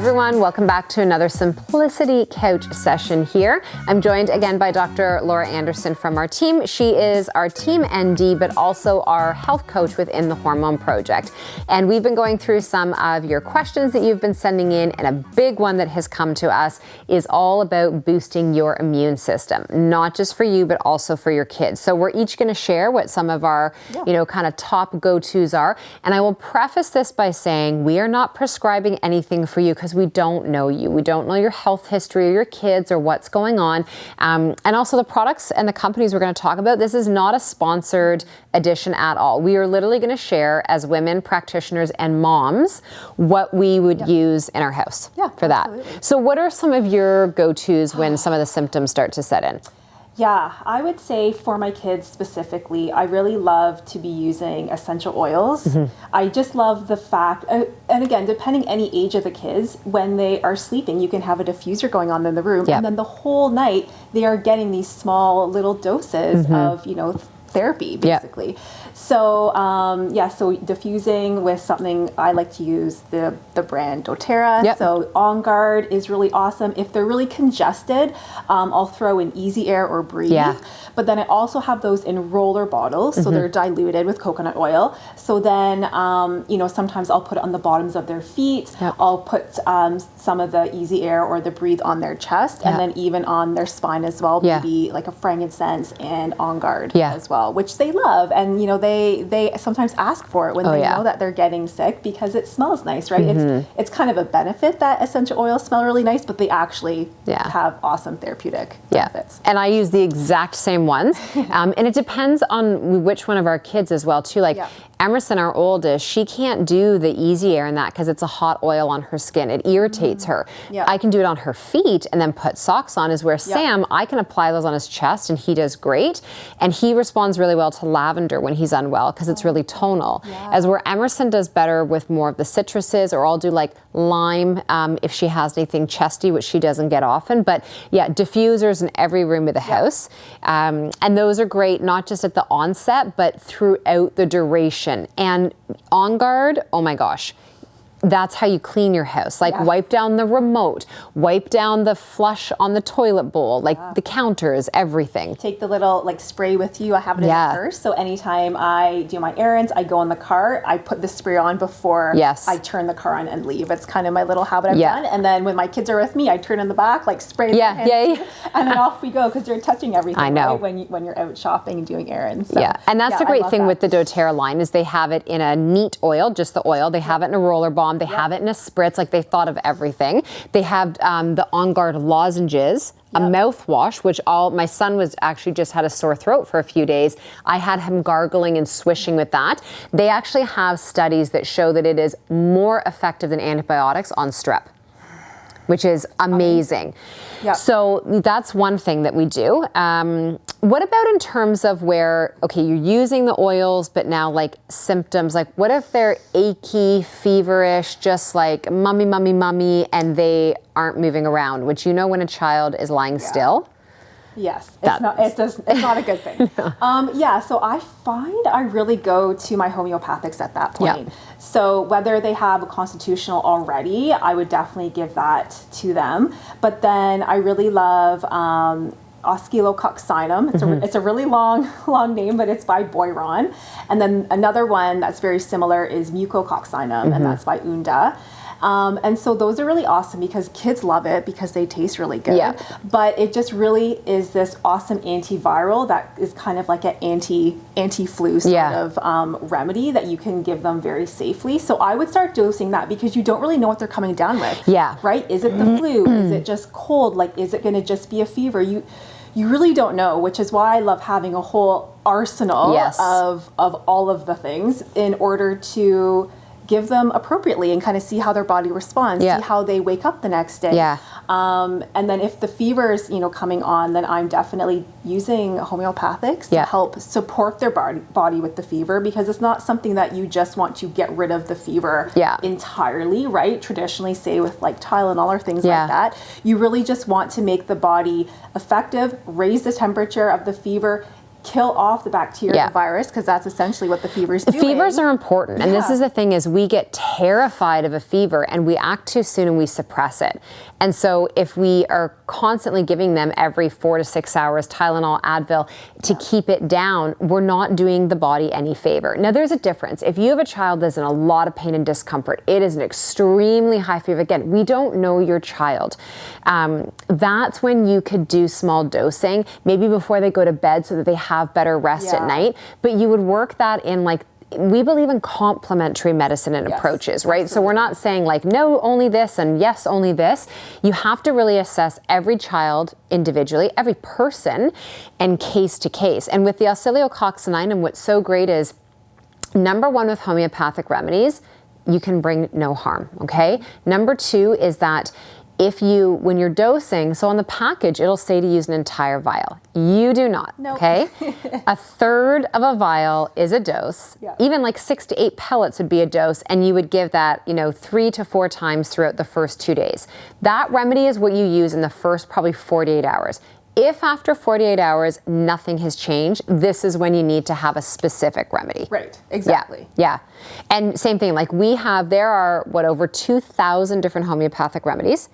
everyone, welcome back to another Simplicity Couch session here. I'm joined again by Dr. Laura Anderson from our team. She is our team ND, but also our health coach within the Hormone Project. And we've been going through some of your questions that you've been sending in, and a big one that has come to us is all about boosting your immune system, not just for you, but also for your kids. So we're each going to share what some of our, kind of top go-tos are. And I will preface this by saying we are not prescribing anything for you because we don't know you. We don't know your health history or your kids or what's going on. And also the products and the companies we're going to talk about, this is not a sponsored edition at all. We are literally going to share as women, practitioners, and moms what we would use in our house for that. Absolutely. So what are some of your go-tos when some of the symptoms start to set in? Yeah, I would say for my kids specifically, I really love to be using essential oils. I just love the fact, and again, depending any age of the kids, when they are sleeping, you can have a diffuser going on in the room, and then the whole night they are getting these small little doses of, therapy, basically. So, so diffusing with something, I like to use the brand doTERRA. So OnGuard is really awesome. If they're really congested, I'll throw in Easy Air or Breathe. But then I also have those in roller bottles, so they're diluted with coconut oil. So then, sometimes I'll put it on the bottoms of their feet. I'll put some of the Easy Air or the Breathe on their chest, and then even on their spine as well, maybe like a Frankincense and OnGuard as well, which they love. And, they sometimes ask for it when they know that they're getting sick because it smells nice, right? It's kind of a benefit that essential oils smell really nice, but they actually have awesome therapeutic benefits. And I use the exact same ones. And it depends on which one of our kids as well, too. Like Emerson, our oldest, she can't do the Easy Air in that because it's a hot oil on her skin. It irritates her. I can do it on her feet and then put socks on, is where Sam, I can apply those on his chest and he does great. And he responds really well to lavender when he's unwell because it's really tonal. As where Emerson does better with more of the citruses, or I'll do like lime if she has anything chesty, which she doesn't get often. But diffusers in every room of the house. And those are great, not just at the onset, but throughout the duration. And OnGuard, oh my gosh, that's how you clean your house. Like wipe down the remote, wipe down the flush on the toilet bowl, like the counters, everything. Take the little spray with you. I have it in the purse. So anytime I do my errands, I go in the car, I put the spray on before I turn the car on and leave. It's kind of my little habit I've done. And then when my kids are with me, I turn in the back, spray their hands, and then off we go because they're touching everything. I know. Right? When you're out shopping and doing errands. So, and that's the great thing with the doTERRA line is they have it in a neat oil, just the oil. They have it in a roller balm. They have it in a spritz, like they thought of everything. They have the OnGuard lozenges, a mouthwash, which my son was actually just had a sore throat for a few days. I had him gargling and swishing with that. They actually have studies that show that it is more effective than antibiotics on strep, which is amazing. So that's one thing that we do. What about in terms of where, you're using the oils, but now symptoms, what if they're achy, feverish, just like mummy, and they aren't moving around, which when a child is lying still? Yes, it's not a good thing. So I find I really go to my homeopathics at that point. So whether they have a constitutional already, I would definitely give that to them. But then I really love Oscillococcinum. It's a really long name, but it's by Boiron. And then another one that's very similar is Mucococcinum, and that's by Unda. And so those are really awesome because kids love it because they taste really good. But it just really is this awesome antiviral that is kind of like an anti-flu sort of remedy that you can give them very safely. So I would start dosing that because you don't really know what they're coming down with. Right? Is it the flu? Is it just cold? Is it going to just be a fever? You really don't know, which is why I love having a whole arsenal of all of the things in order to give them appropriately and kind of see how their body responds, see how they wake up the next day. And then if the fever's, coming on, then I'm definitely using homeopathics to help support their body with the fever, because it's not something that you just want to get rid of the fever entirely, right? Traditionally, say with Tylenol or things like that, you really just want to make the body effective, raise the temperature of the fever, kill off the bacteria, the virus, because that's essentially what the fever's doing. Fevers are important. And this is the thing is we get terrified of a fever and we act too soon and we suppress it. And so if we are constantly giving them every 4 to 6 hours Tylenol, Advil to keep it down, we're not doing the body any favor. Now there's a difference. If you have a child that's in a lot of pain and discomfort, it is an extremely high fever. Again, we don't know your child. That's when you could do small dosing, maybe before they go to bed so that they have better rest at night. But you would work that in like, we believe in complementary medicine and approaches, right? Absolutely. So we're not saying like, no, only this and yes, only this. You have to really assess every child individually, every person, and case to case. And with the oscillococcinum, what's so great is, number one, with homeopathic remedies, you can bring no harm, okay? Number two is that when you're dosing, so on the package, it'll say to use an entire vial. You do not, okay? A third of a vial is a dose. Even like 6 to 8 pellets would be a dose, and you would give that, 3 to 4 times throughout the first 2 days. That remedy is what you use in the first probably 48 hours. If after 48 hours, nothing has changed, this is when you need to have a specific remedy. Right, exactly. Yeah. And same thing, like there are, over 2,000 different homeopathic remedies.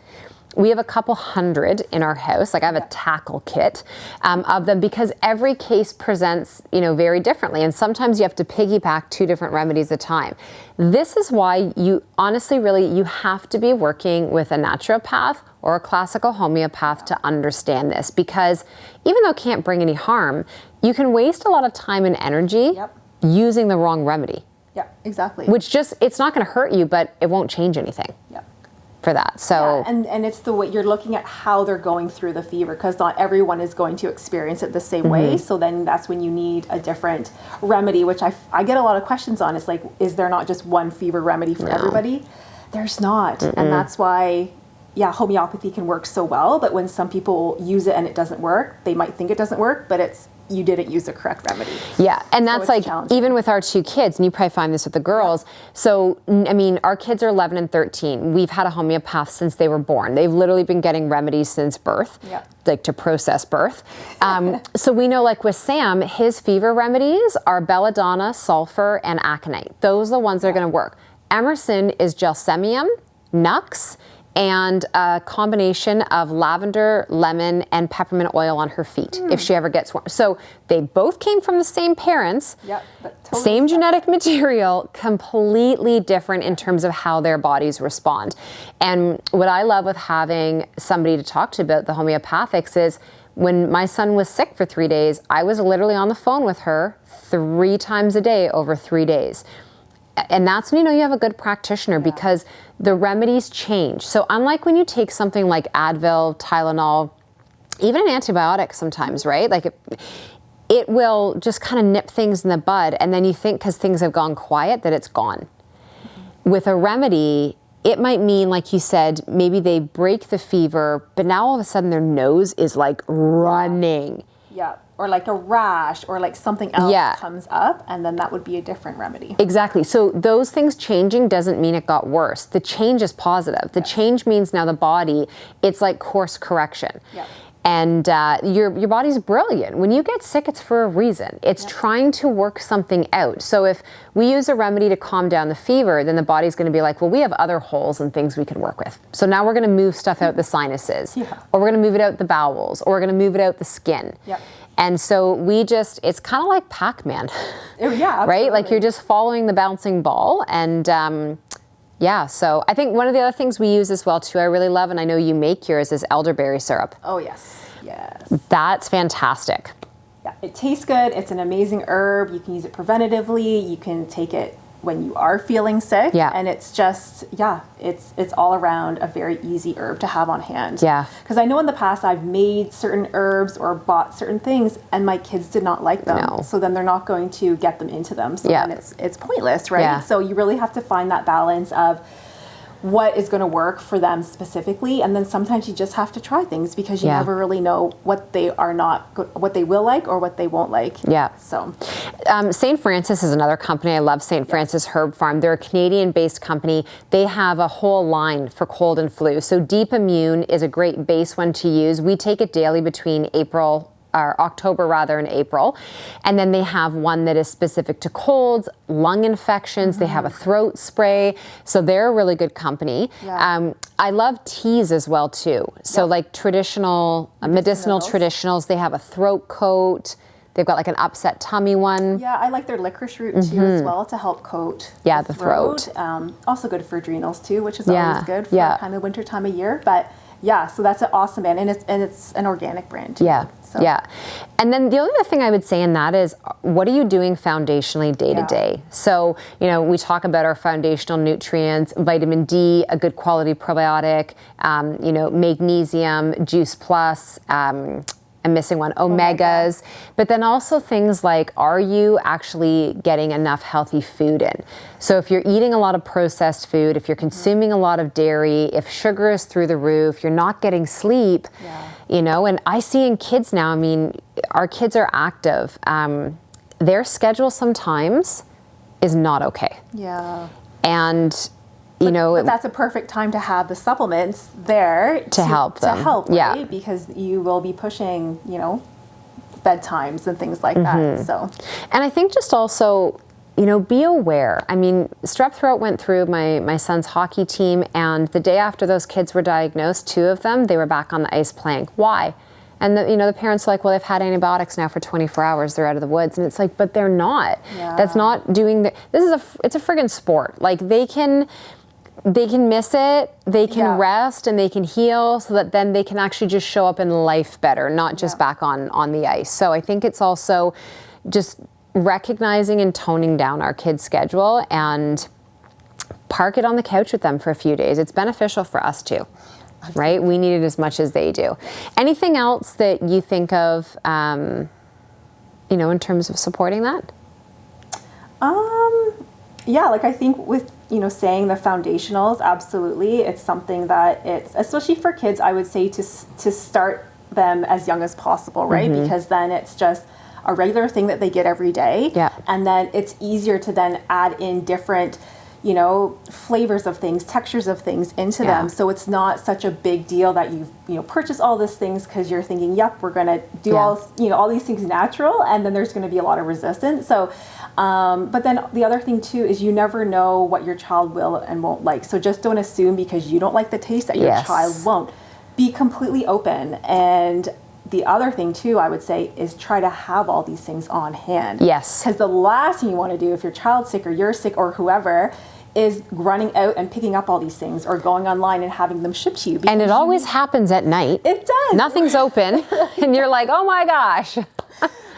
We have a couple hundred in our house. Like I have a tackle kit of them because every case presents, very differently. And sometimes you have to piggyback 2 different remedies at a time. This is why you honestly, you have to be working with a naturopath or a classical homeopath to understand this, because even though it can't bring any harm, you can waste a lot of time and energy using the wrong remedy. Yeah, exactly. Which it's not going to hurt you, but it won't change anything. For that. So and it's the way you're looking at how they're going through the fever, because not everyone is going to experience it the same way. So then that's when you need a different remedy, which I get a lot of questions on. It's like, is there not just one fever remedy for everybody? There's not. And that's why homeopathy can work so well, but when some people use it and it doesn't work, they might think it doesn't work, but you didn't use the correct remedy. Yeah, and that's like, even with our 2 kids, and you probably find this with the girls. So, I mean, our kids are 11 and 13. We've had a homeopath since they were born. They've literally been getting remedies since birth, like to process birth. So we know, like with Sam, his fever remedies are belladonna, sulfur, and aconite. Those are the ones that are going to work. Emerson is gelsemium, nux, and a combination of lavender, lemon, and peppermint oil on her feet if she ever gets warm. So they both came from the same parents, but totally same genetic material, completely different in terms of how their bodies respond. And what I love with having somebody to talk to about the homeopathics is, when my son was sick for 3 days, I was literally on the phone with her 3 times a day over 3 days. And that's when you have a good practitioner, because the remedies change. So unlike when you take something like Advil, Tylenol, even an antibiotic sometimes, right? Like it will just kind of nip things in the bud, and then you think because things have gone quiet that it's gone. With a remedy, it might mean, like you said, maybe they break the fever, but now all of a sudden their nose is like running. Or like a rash, or like something else comes up, and then that would be a different remedy. Exactly. So those things changing doesn't mean it got worse. The change is positive. The change means now the body, it's like course correction. And your body's brilliant. When you get sick, it's for a reason. It's trying to work something out. So if we use a remedy to calm down the fever, then the body's going to be like, well, we have other holes and things we can work with. So now we're going to move stuff out the sinuses, or we're going to move it out the bowels, or we're going to move it out the skin. And so it's kind of like Pac-Man, right? Like you're just following the bouncing ball. And so I think one of the other things we use as well too, I really love, and I know you make yours, is elderberry syrup. Oh yes. That's fantastic. Yeah, it tastes good. It's an amazing herb. You can use it preventatively. You can take it when you are feeling sick. And it's just, it's all around a very easy herb to have on hand. Because I know in the past I've made certain herbs or bought certain things and my kids did not like them. So then they're not going to get them into them. So then it's pointless, right? So you really have to find that balance of what is going to work for them specifically, and then sometimes you just have to try things, because you never really know what they will like or what they won't like. So St. Francis is another company. I love St. Francis Herb Farm. They're a Canadian-based company. They have a whole line for cold and flu. So Deep Immune is a great base one to use. We take it daily between April or October rather, and April. And then they have one that is specific to colds, lung infections. They have a throat spray. So they're a really good company. Yeah. I love teas as well too. So like traditional, medicinal traditionals, they have a throat coat. They've got like an upset tummy one. Yeah, I like their licorice root too as well to help coat the throat. Also good for adrenals too, which is always good for kind of winter time of year. But yeah, so that's an awesome brand, and it's an organic brand too. Yeah, so. yeah. And then the other thing I would say in that is, what are you doing foundationally day to day? So, you know, we talk about our foundational nutrients, vitamin D, a good quality probiotic, you know, magnesium, Juice Plus, I'm missing one, omegas, but then also things like, are you actually getting enough healthy food in? So if you're eating a lot of processed food, if you're consuming a lot of dairy, if sugar is through the roof, you're not getting sleep, you know, and I see in kids now, I mean, our kids are active. Their schedule sometimes is not okay. Yeah. And you know, but that's a perfect time to have the supplements there to help them. To help, right? Because you will be pushing, you know, bedtimes and things like that. So, and I think just also, you know, be aware. I mean, strep throat went through my son's hockey team, and the day after those kids were diagnosed, 2 of them, they were back on the ice playing. Why? And you know, the parents are like, well, they've had antibiotics now for 24 hours. They're out of the woods. And it's like, but they're not. Yeah. That's not doing it's a friggin' sport. Like they can miss it, they can rest, and they can heal, so that then they can actually just show up in life better, not just back on the ice. So I think it's also just recognizing and toning down our kids' schedule and park it on the couch with them for a few days. It's beneficial for us too, right? We need it as much as they do. Anything else that you think of, you know, in terms of supporting that? Yeah, like I think with, you know, saying the foundationals, absolutely. It's something that it's, especially for kids, I would say to start them as young as possible, right? Because then it's just a regular thing that they get every day. Yeah. And then it's easier to then add in different, you know, flavors of things, textures of things into them. So it's not such a big deal that you know, purchase all these things because you're thinking, yep, we're going to do all, you know, all these things natural, and then there's going to be a lot of resistance. So, but then the other thing too is you never know what your child will and won't like. So just don't assume because you don't like the taste that your child won't. Be completely open. And the other thing too, I would say, is try to have all these things on hand. Yes. Because the last thing you want to do if your child's sick or you're sick or whoever is running out and picking up all these things or going online and having them shipped to you. And it always happens at night. It does. Nothing's open. And you're like, oh my gosh.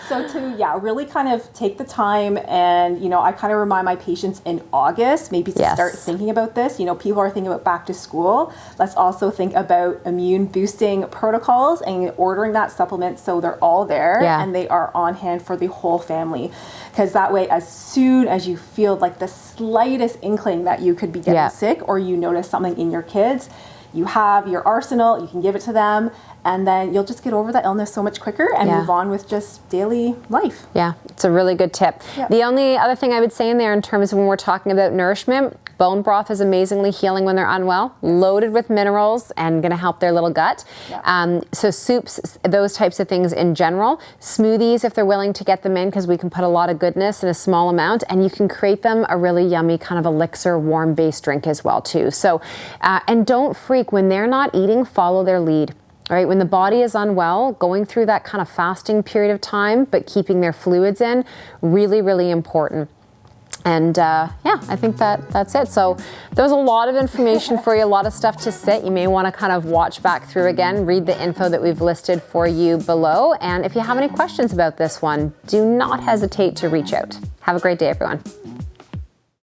So to, really kind of take the time and, you know, I kind of remind my patients in August, maybe to start thinking about this. You know, people are thinking about back to school. Let's also think about immune boosting protocols and ordering that supplement so they're all there and they are on hand for the whole family. Because that way, as soon as you feel like the slightest inkling that you could be getting sick or you notice something in your kids, you have your arsenal, you can give it to them, and then you'll just get over that illness so much quicker and move on with just daily life. Yeah, it's a really good tip. Yep. The only other thing I would say in there in terms of when we're talking about nourishment, bone broth is amazingly healing when they're unwell, loaded with minerals and going to help their little gut. Yep. So soups, those types of things in general. Smoothies, if they're willing to get them in, because we can put a lot of goodness in a small amount, and you can create them a really yummy kind of elixir warm-based drink as well too. So, and don't freak, when they're not eating, follow their lead. All right, when the body is unwell, going through that kind of fasting period of time, but keeping their fluids in, really, really important. And I think that's it. So there's a lot of information for you, a lot of stuff to sit. You may want to kind of watch back through again, read the info that we've listed for you below. And if you have any questions about this one, do not hesitate to reach out. Have a great day, everyone.